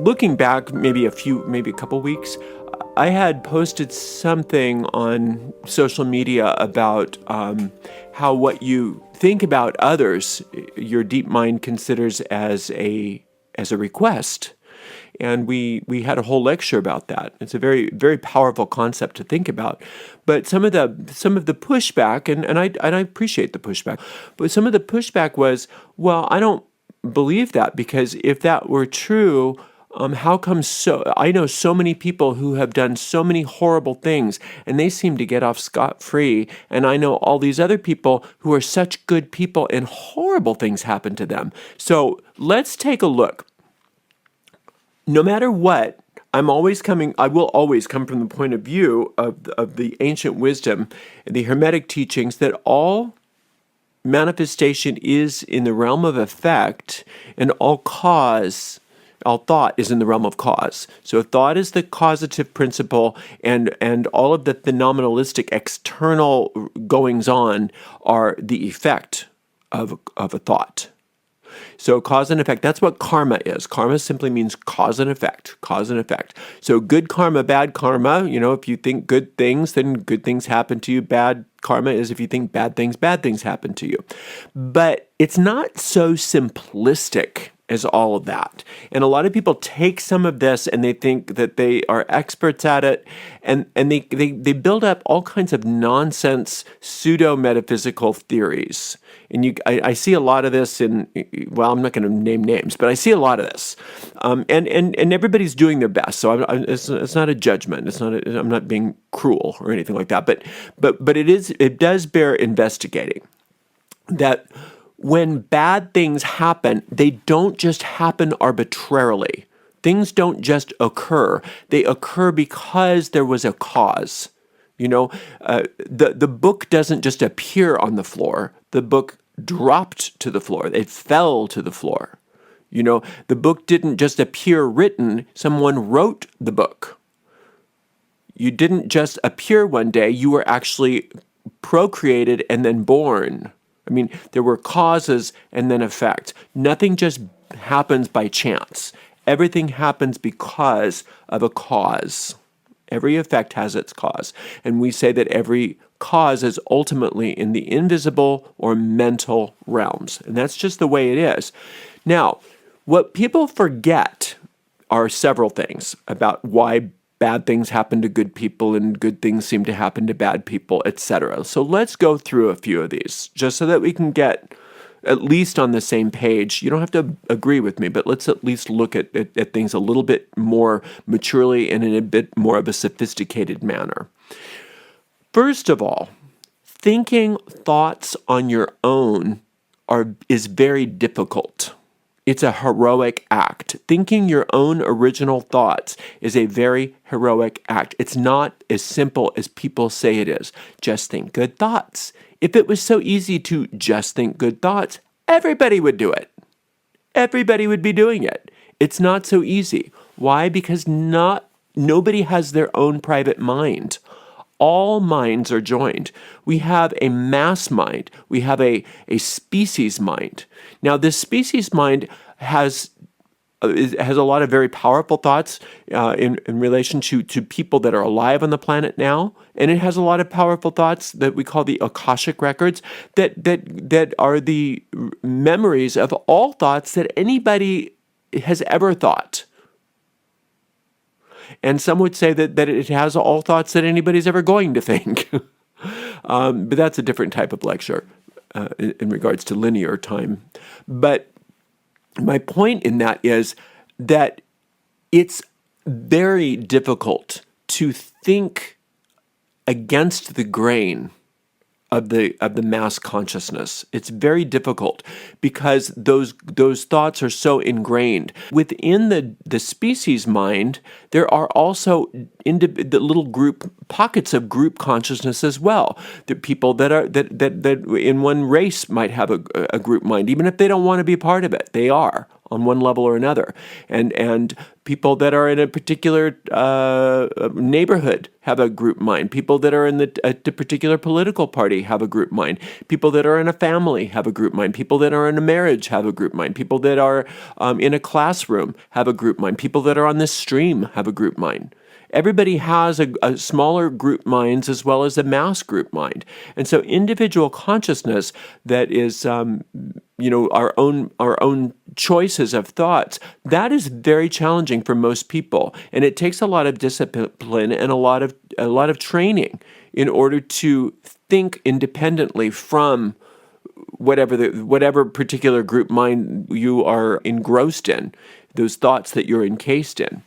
looking back maybe a couple weeks, I had posted something on social media about how what you think about others, your deep mind considers as a request. And we had a whole lecture about that. It's a very, very powerful concept to think about. But some of the pushback, and I appreciate the pushback, but some of the pushback was, well, I don't believe that, because if that were true, how come I know so many people who have done so many horrible things and they seem to get off scot-free, and I know all these other people who are such good people and horrible things happen to them. So let's take a look. No matter what, I will always come from the point of view of the ancient wisdom and the Hermetic teachings that all manifestation is in the realm of effect, and all thought is in the realm of cause. So thought is the causative principle, and all of the phenomenalistic external goings on are the effect of a thought. So cause and effect, that's what karma is. Karma simply means cause and effect, cause and effect. So good karma, bad karma, if you think good things, then good things happen to you. Bad karma is if you think bad things happen to you. But it's not so simplistic as all of that. And a lot of people take some of this and they think that they are experts at it, and they build up all kinds of nonsense pseudo-metaphysical theories. And I see a lot of this I'm not going to name names, but I see a lot of this. And everybody's doing their best. So it's not a judgment. I'm not being cruel or anything like that. But it does bear investigating that when bad things happen, they don't just happen arbitrarily. Things don't just occur. They occur because there was a cause. The book doesn't just appear on the floor. The book dropped to the floor. It fell to the floor. The book didn't just appear written. Someone wrote the book. You didn't just appear one day. You were actually procreated and then born. There were causes and then effect. Nothing just happens by chance. Everything happens because of a cause. Every effect has its cause. And we say that every cause is ultimately in the invisible or mental realms. And that's just the way it is. Now, what people forget are several things about why bad things happen to good people and good things seem to happen to bad people, etc. So let's go through a few of these just so that we can get at least on the same page. You don't have to agree with me, but let's at least look at things a little bit more maturely and in a bit more of a sophisticated manner. First of all, thinking thoughts on your own is very difficult. It's a heroic act. Thinking your own original thoughts is a very heroic act. It's not as simple as people say it is. Just think good thoughts. If it was so easy to just think good thoughts, everybody would do it. Everybody would be doing it. It's not so easy. Why? Because nobody has their own private mind. All minds are joined. We have a mass mind. We have a species mind. Now, this species mind has a lot of very powerful thoughts in relation to people that are alive on the planet now, and it has a lot of powerful thoughts that we call the Akashic records that are the memories of all thoughts that anybody has ever thought. And some would say that it has all thoughts that anybody's ever going to think. But that's a different type of lecture in regards to linear time. But my point in that is that it's very difficult to think against the grain of the mass consciousness. It's very difficult because those thoughts are so ingrained. Within the species mind, there are also the little group pockets of group consciousness as well. The people that in one race might have a group mind, even if they don't want to be part of it. They are on one level or another. And people that are in a particular neighborhood have a group mind. People that are in the particular political party have a group mind. People that are in a family have a group mind. People that are in a marriage have a group mind. People that are in a classroom have a group mind. People that are on this stream have a group mind. Everybody has a smaller group minds as well as a mass group mind. And so individual consciousness that is, our own choices of thoughts, that is very challenging for most people. And it takes a lot of discipline and a lot of training in order to think independently from whatever particular group mind you are engrossed in, those thoughts that you're encased in.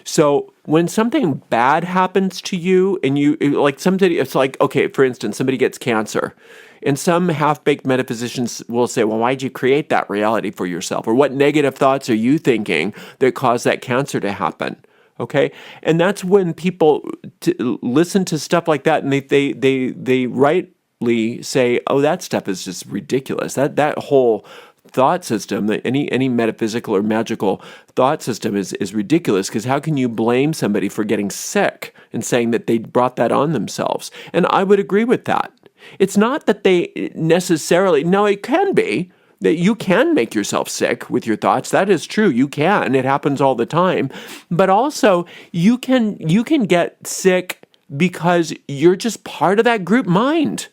So when something bad happens to you and it's like, okay, for instance, somebody gets cancer, and some half-baked metaphysicians will say, well, why'd you create that reality for yourself? Or what negative thoughts are you thinking that caused that cancer to happen? Okay? And that's when people listen to stuff like that and they rightly say, oh, that stuff is just ridiculous. That whole thought system, that any metaphysical or magical thought system is ridiculous, because how can you blame somebody for getting sick and saying that they brought that on themselves? And I would agree with that. It's not that they necessarily, no, it can be that you can make yourself sick with your thoughts. That is true. You can. It happens all the time. But also you can get sick because you're just part of that group mind.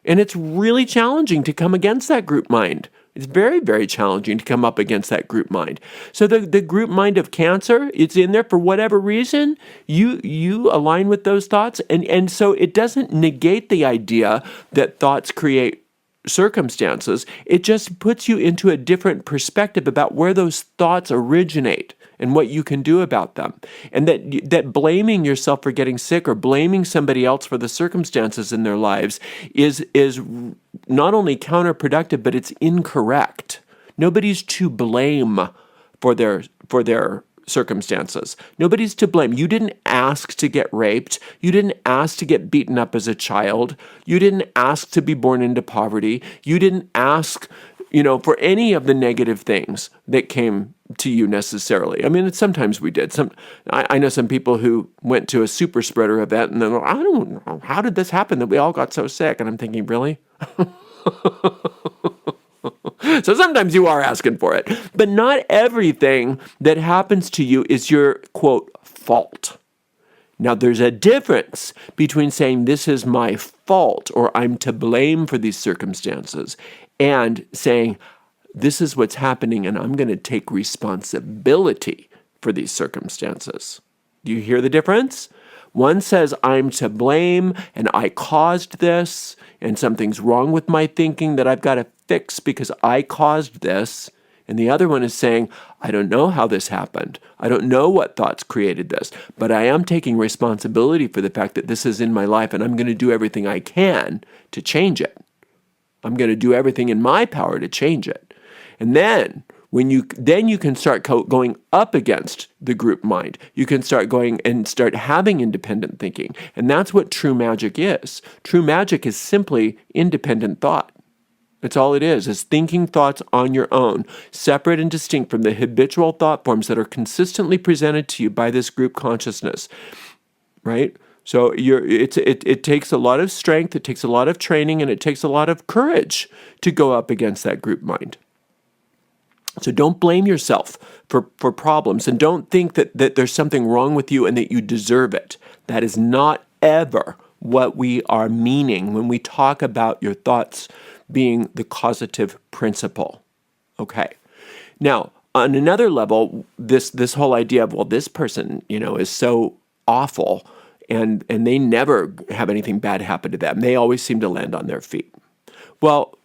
And it's really challenging to come against that group mind. It's very, very challenging to come up against that group mind. So the group mind of Cancer, it's in there for whatever reason. You align with those thoughts. And so it doesn't negate the idea that thoughts create circumstances. It just puts you into a different perspective about where those thoughts originate and what you can do about them. And that blaming yourself for getting sick or blaming somebody else for the circumstances in their lives is not only counterproductive, but it's incorrect. Nobody's to blame for their circumstances. Nobody's to blame. You didn't ask to get raped. You didn't ask to get beaten up as a child. You didn't ask to be born into poverty. You didn't ask, for any of the negative things that came to you necessarily. I mean, sometimes we did. I know some people who went to a super spreader event and they're like, I don't know, how did this happen that we all got so sick? And I'm thinking, really? So sometimes you are asking for it. But not everything that happens to you is your, quote, fault. Now, there's a difference between saying this is my fault or I'm to blame for these circumstances and saying this is what's happening and I'm going to take responsibility for these circumstances. Do you hear the difference? One says I'm to blame and I caused this and something's wrong with my thinking that I've got to fix because I caused this. And the other one is saying, I don't know how this happened. I don't know what thoughts created this, but I am taking responsibility for the fact that this is in my life and I'm going to do everything I can to change it. I'm going to do everything in my power to change it. And then you can start going up against the group mind. You can start going and start having independent thinking. And that's what true magic is. True magic is simply independent thought. That's all it is thinking thoughts on your own, separate and distinct from the habitual thought forms that are consistently presented to you by this group consciousness, right? So it takes a lot of strength, it takes a lot of training, and it takes a lot of courage to go up against that group mind. So don't blame yourself for problems, and don't think that there's something wrong with you and that you deserve it. That is not ever what we are meaning when we talk about your thoughts being the causative principle. Okay. Now, on another level, this whole idea of, well, this person, is so awful and they never have anything bad happen to them. They always seem to land on their feet. Well,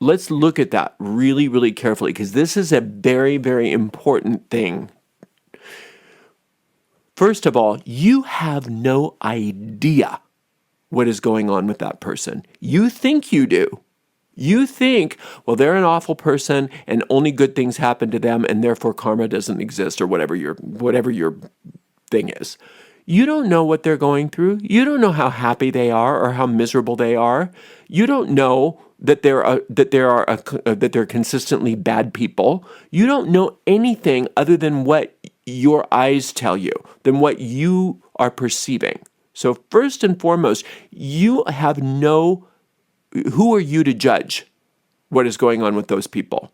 let's look at that really, really carefully, because this is a very, very important thing. First of all, you have no idea what is going on with that person. You think you do. You think, well, they're an awful person and only good things happen to them and therefore karma doesn't exist or whatever your thing is. You don't know what they're going through. You don't know how happy they are or how miserable they are. You don't know that they're consistently bad people. You don't know anything other than what your eyes tell you, than what you are perceiving. So first and foremost, you have who are you to judge what is going on with those people?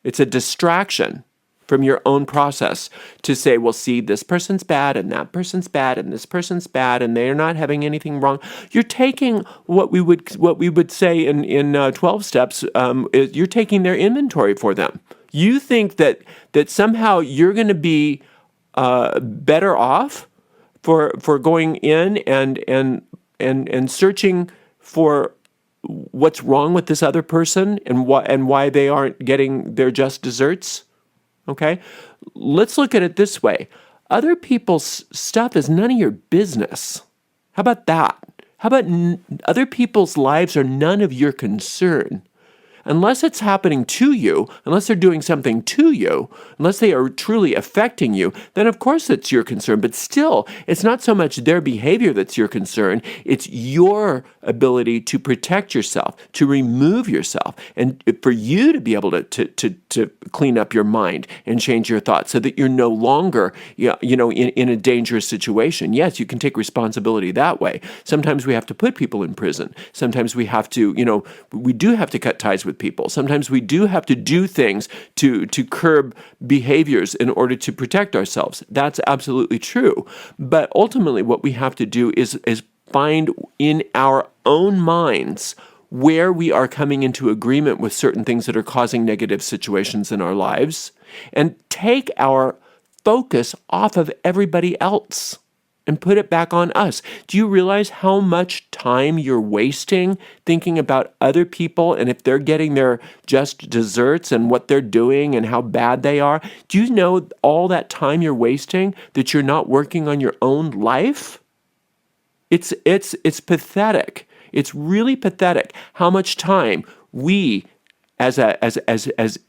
It's a distraction from your own process to say, well, see, this person's bad and that person's bad and this person's bad and they're not having anything wrong. You're taking what we would say in 12 steps. You're taking their inventory for them. You think that somehow you're going to be better off for going in and searching for what's wrong with this other person and why they aren't getting their just desserts. Okay, let's look at it this way. Other people's stuff is none of your business. How about that? How about other people's lives are none of your concern? Unless it's happening to you, unless they're doing something to you, unless they are truly affecting you, then of course it's your concern. But still, it's not so much their behavior that's your concern. It's your ability to protect yourself, to remove yourself, and for you to be able to clean up your mind and change your thoughts so that you're no longer in a dangerous situation. Yes, you can take responsibility that way. Sometimes we have to put people in prison. Sometimes we have to, we do have to cut ties with people. Sometimes we do have to do things to curb behaviors in order to protect ourselves. That's absolutely true. But ultimately what we have to do is find in our own minds where we are coming into agreement with certain things that are causing negative situations in our lives and take our focus off of everybody else and put it back on us. Do you realize how much time you're wasting thinking about other people and if they're getting their just desserts and what they're doing and how bad they are? Do you know all that time you're wasting that you're not working on your own life? It's pathetic. It's really pathetic how much time we as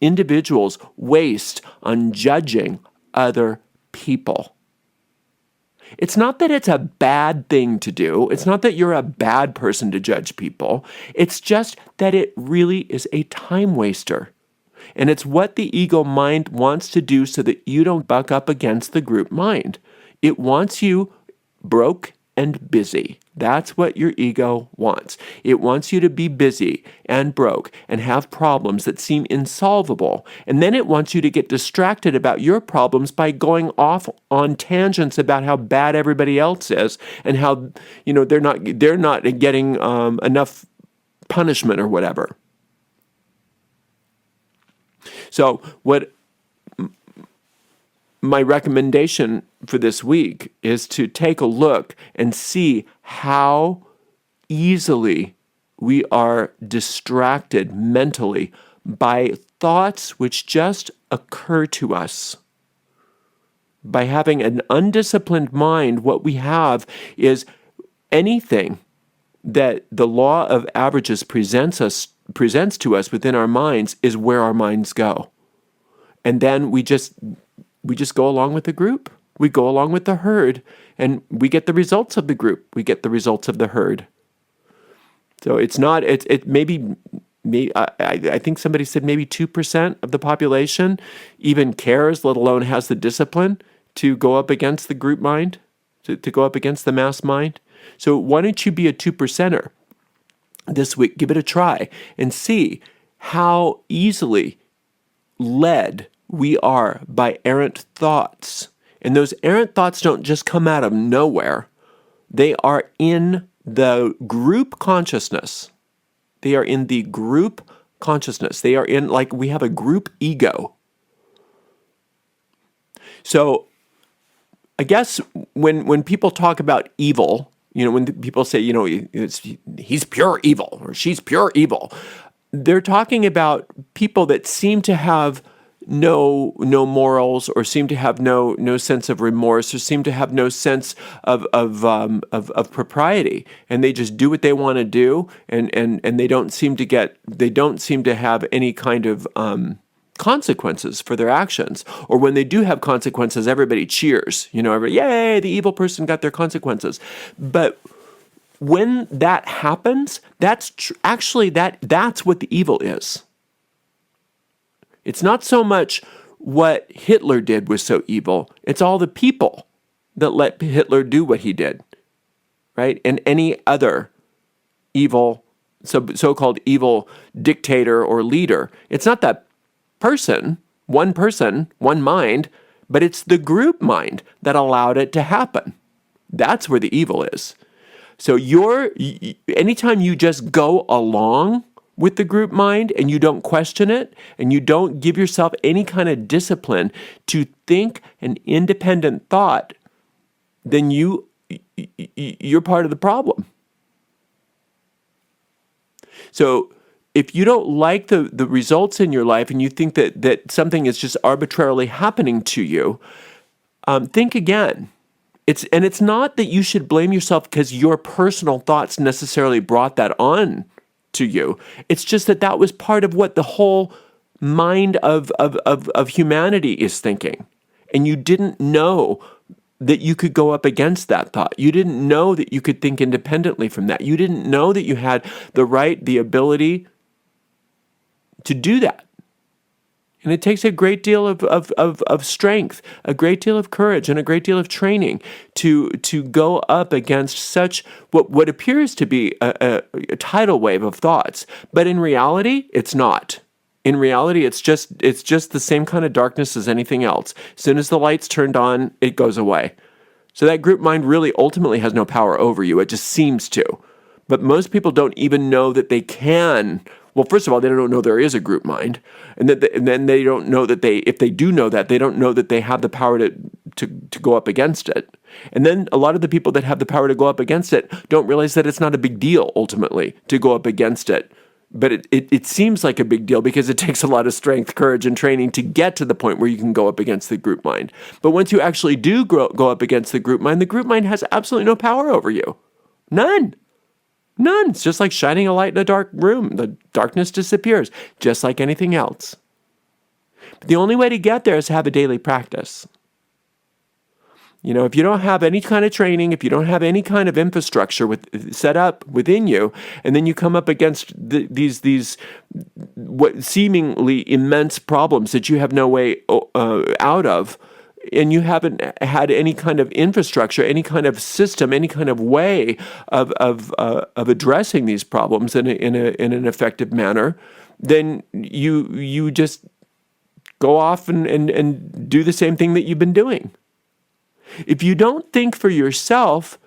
individuals waste on judging other people. It's not that it's a bad thing to do. It's not that you're a bad person to judge people. It's just that it really is a time waster. And it's what the ego mind wants to do so that you don't buck up against the group mind. It wants you broke and busy. That's what your ego wants. It wants you to be busy and broke and have problems that seem insolvable. And then it wants you to get distracted about your problems by going off on tangents about how bad everybody else is and how, they're not getting enough punishment or whatever. So what my recommendation for this week is to take a look and see how easily we are distracted mentally by thoughts which just occur to us. By having an undisciplined mind, what we have is anything that the law of averages presents to us within our minds is where our minds go. And then we just go along with the group. We go along with the herd, and we get the results of the group. We get the results of the herd. So it's not, I think somebody said maybe 2% of the population even cares, let alone has the discipline to go up against the group mind, to go up against the mass mind. So why don't you be a 2%er this week? Give it a try and see how easily led we are by errant thoughts. And those errant thoughts don't just come out of nowhere. They are in the group consciousness. They are in the group consciousness. They are in, like, we have a group ego. So I guess when people talk about evil, when people say, he's pure evil or she's pure evil, they're talking about people that seem to have no morals, or seem to have no sense of remorse, or seem to have no sense of propriety, and they just do what they want to do, and they don't seem to have any kind of consequences for their actions. Or when they do have consequences, everybody cheers. Everybody, yay, the evil person got their consequences. But when that happens, that's what the evil is. It's not so much what Hitler did was so evil. It's all the people that let Hitler do what he did, right? And any other evil, so-called evil dictator or leader. It's not that person, one mind, but it's the group mind that allowed it to happen. That's where the evil is. So anytime you just go along with the group mind and you don't question it and you don't give yourself any kind of discipline to think an independent thought, then you're part of the problem. So if you don't like the results in your life and you think that something is just arbitrarily happening to you, think again. It's not that you should blame yourself because your personal thoughts necessarily brought that on to you. It's just that was part of what the whole mind of humanity is thinking. And you didn't know that you could go up against that thought. You didn't know that you could think independently from that. You didn't know that you had the ability to do that. And it takes a great deal of strength, a great deal of courage, and a great deal of training to go up against such what appears to be a tidal wave of thoughts. But in reality, it's not. In reality, it's just the same kind of darkness as anything else. As soon as the light's turned on, it goes away. So that group mind really ultimately has no power over you. It just seems to. But most people don't even know that they can. Well, first of all, they don't know there is a group mind. And then they don't know that if they do know that, they don't know that they have the power to go up against it. And then a lot of the people that have the power to go up against it don't realize that it's not a big deal, ultimately, to go up against it. But it seems like a big deal because it takes a lot of strength, courage, and training to get to the point where you can go up against the group mind. But once you actually do go up against the group mind has absolutely no power over you. None. It's just like shining a light in a dark room. The darkness disappears, just like anything else. But the only way to get there is to have a daily practice. You know, if you don't have any kind of training, if you don't have any kind of infrastructure set up within you, and then you come up against these what seemingly immense problems that you have no way out of, and you haven't had any kind of infrastructure, any kind of system, any kind of way of addressing these problems in an effective manner, then you just go off and do the same thing that you've been doing. If you don't think for yourself,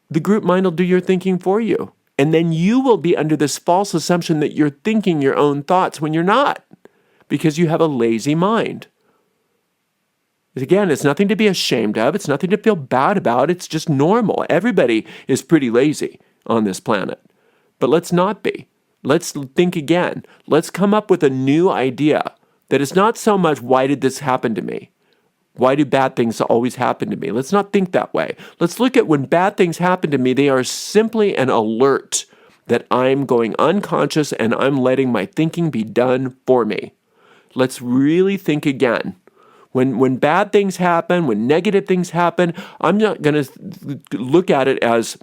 the group mind will do your thinking for you. And then you will be under this false assumption that you're thinking your own thoughts when you're not, because you have a lazy mind. Again, it's nothing to be ashamed of. It's nothing to feel bad about. It's just normal. Everybody is pretty lazy on this planet. But let's not be. Let's think again. Let's come up with a new idea that is not so much, why did this happen to me? Why do bad things always happen to me? Let's not think that way. Let's look at when bad things happen to me, they are simply an alert that I'm going unconscious and I'm letting my thinking be done for me. Let's really think again. When bad things happen, when negative things happen, I'm not going to look at it as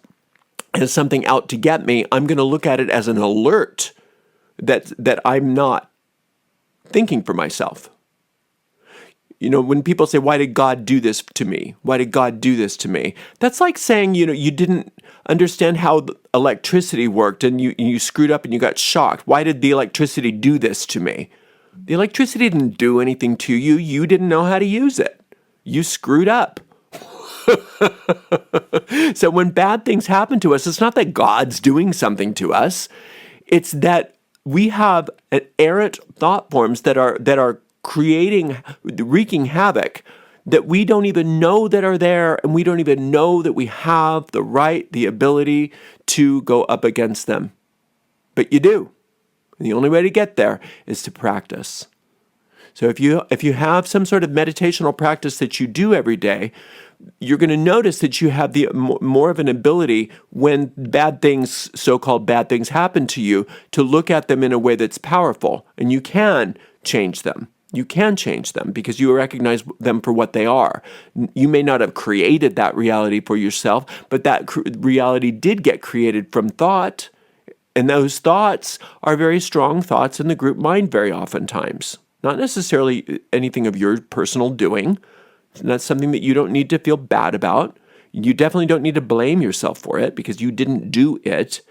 something out to get me. I'm going to look at it as an alert that I'm not thinking for myself. You know, when people say, why did God do this to me? Why did God do this to me? That's like saying, you know, you didn't understand how electricity worked and you screwed up and you got shocked. Why did the electricity do this to me? The electricity didn't do anything to you. You didn't know how to use it. You screwed up. So when bad things happen to us, it's not that God's doing something to us. It's that we have errant thought forms that are wreaking havoc that we don't even know that are there, and we don't even know that we have the ability to go up against them. But you do. And the only way to get there is to practice. So if you have some sort of meditational practice that you do every day, you're going to notice that you have the more of an ability when bad things, so-called bad things, happen to you, to look at them in a way that's powerful, and you can change them. You can change them because you recognize them for what they are. You may not have created that reality for yourself, but that reality did get created from thought. And those thoughts are very strong thoughts in the group mind very oftentimes. Not necessarily anything of your personal doing. And that's something that you don't need to feel bad about. You definitely don't need to blame yourself for it because you didn't do it.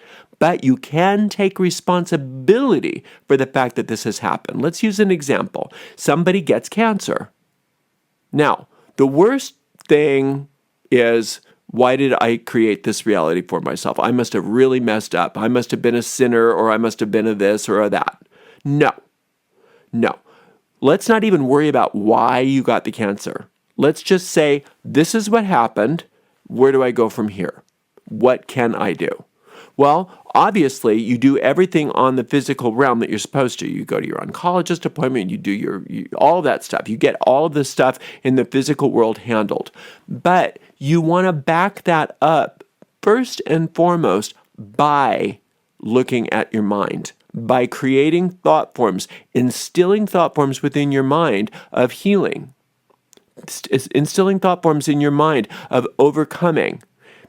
But you can take responsibility for the fact that this has happened. Let's use an example. Somebody gets cancer. Now, the worst thing is, why did I create this reality for myself? I must have really messed up. I must have been a sinner, or I must have been a this or a that. No. Let's not even worry about why you got the cancer. Let's just say, this is what happened. Where do I go from here? What can I do? Well, obviously, you do everything on the physical realm that you're supposed to. You go to your oncologist appointment, you do all that stuff. You get all of this stuff in the physical world handled. But you want to back that up first and foremost by looking at your mind, by creating thought forms, instilling thought forms within your mind of healing, instilling thought forms in your mind of overcoming.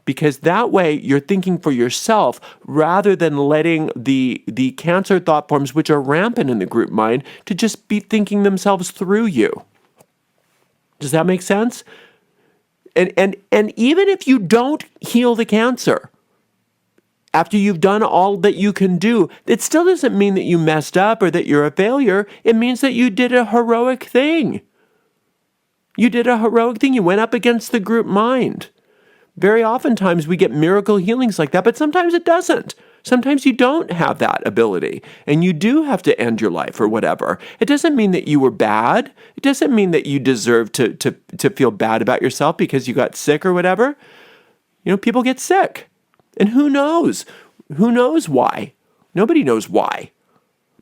Because that way you're thinking for yourself rather than letting the cancer thought forms, which are rampant in the group mind, to just be thinking themselves through you. Does that make sense? And even if you don't heal the cancer, after you've done all that you can do, it still doesn't mean that you messed up or that you're a failure. It means that you did a heroic thing. You did a heroic thing. You went up against the group mind. Very oftentimes we get miracle healings like that, but sometimes it doesn't. Sometimes you don't have that ability, and you do have to end your life or whatever. It doesn't mean that you were bad. It doesn't mean that you deserve to feel bad about yourself because you got sick or whatever. People get sick, and who knows? Who knows why? Nobody knows why.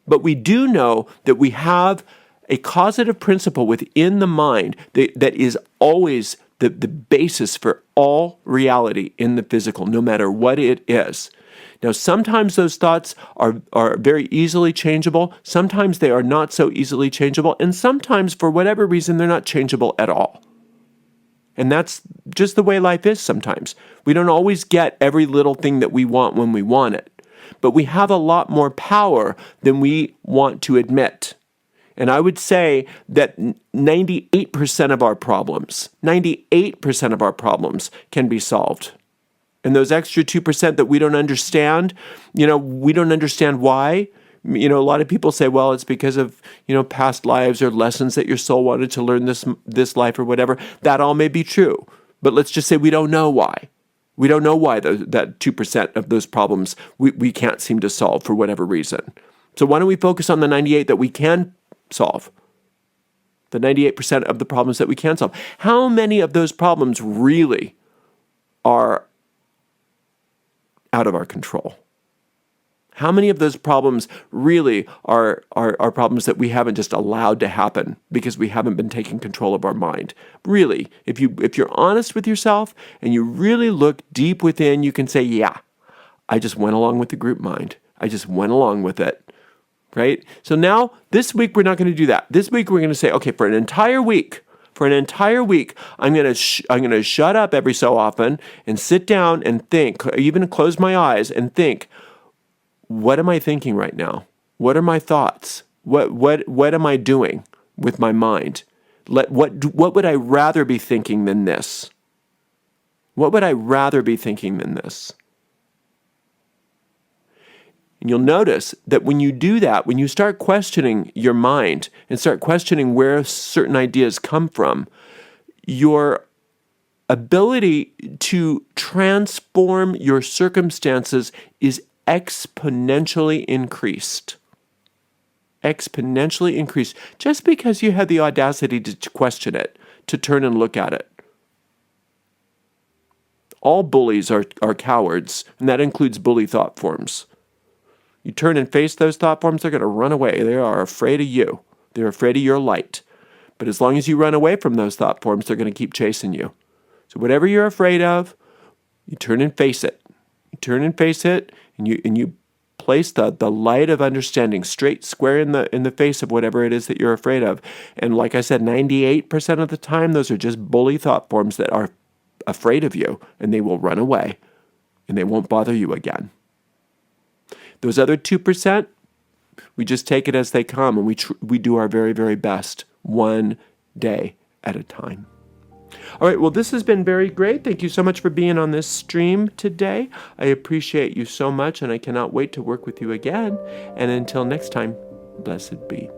But we do know that we have a causative principle within the mind that is always the basis for all reality in the physical, no matter what it is. Now, sometimes those thoughts are very easily changeable. Sometimes they are not so easily changeable. And sometimes, for whatever reason, they're not changeable at all. And that's just the way life is sometimes. We don't always get every little thing that we want when we want it. But we have a lot more power than we want to admit. And I would say that 98% of our problems can be solved. And those extra 2% that we don't understand, we don't understand why. A lot of people say, well, it's because of, past lives or lessons that your soul wanted to learn this life or whatever. That all may be true. But let's just say we don't know why. We don't know why that 2% of those problems we can't seem to solve for whatever reason. So why don't we focus on the 98 that we can solve? The 98% of the problems that we can solve. How many of those problems really are out of our control? How many of those problems really are problems that we haven't just allowed to happen because we haven't been taking control of our mind? Really, if you're honest with yourself and you really look deep within, you can say, yeah, I just went along with the group mind. I just went along with it. Right? So now, this week, we're not going to do that. This week, we're going to say, okay, for an entire week, I'm going to shut up every so often and sit down and think, even close my eyes and think, what am I thinking right now? What are my thoughts? What am I doing with my mind? What would I rather be thinking than this? What would I rather be thinking than this? And you'll notice that when you do that, when you start questioning your mind and start questioning where certain ideas come from, your ability to transform your circumstances is exponentially increased. Exponentially increased. Just because you had the audacity to question it, to turn and look at it. All bullies are cowards, and that includes bully thought forms. You turn and face those thought forms, they're going to run away. They are afraid of you. They're afraid of your light. But as long as you run away from those thought forms, they're going to keep chasing you. So whatever you're afraid of, you turn and face it. You turn and face it, and you place the light of understanding straight square in the face of whatever it is that you're afraid of. And like I said, 98% of the time, those are just bully thought forms that are afraid of you, and they will run away, and they won't bother you again. Those other 2%, we just take it as they come, and we do our very, very best, one day at a time. All right, well, this has been very great. Thank you so much for being on this stream today. I appreciate you so much, and I cannot wait to work with you again. And until next time, blessed be.